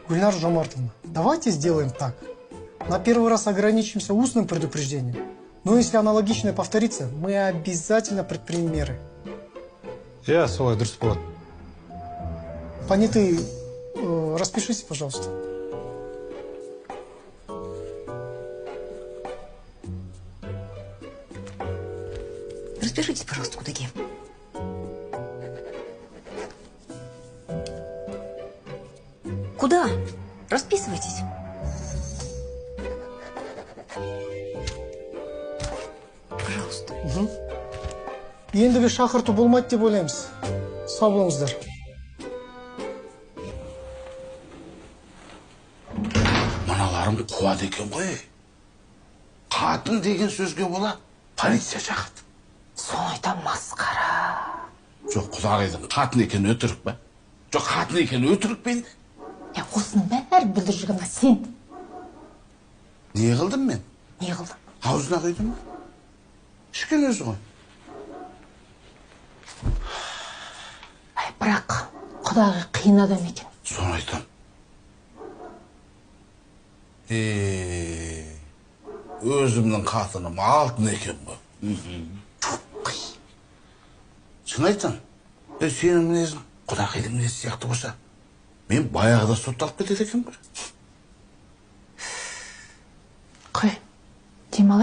Гульнара Жомартовна, давайте сделаем так. На первый раз ограничимся устным предупреждением. Но если аналогичное повторится, мы обязательно предпримем меры. Я солай дұрыс болады. Понятый, распишитесь, пожалуйста. Распишитесь, пожалуйста, Кудыгеев. Куда? Расписывайтесь. Пожалуйста. Енді бір шақырту болмайды деп ойлаймыз. Сау болыңыздар. Мыналарым қуады екен ғой. Қатын деген сөзге бола полиция шақырды. Соңайда масқара. Жоқ, құдағайдың қатын екен өтірік па? Жоқ, қатын екен өтірік пе енді? Осының бәрі бүлдір жүрген сен. Не қылдым мен? Не қылдың? Аузына құйдым ба? Ішкен өзі ғой. Бірақ құдағи қиын адам екен. Соны айтам. Өзімнің қатыным алтын екен ғой. Шын айтсам, сенің мінезің құдағайдың мінезі сияқты болса, мен баяғыда сотталып кетеді екен ғой. Қой, демалай.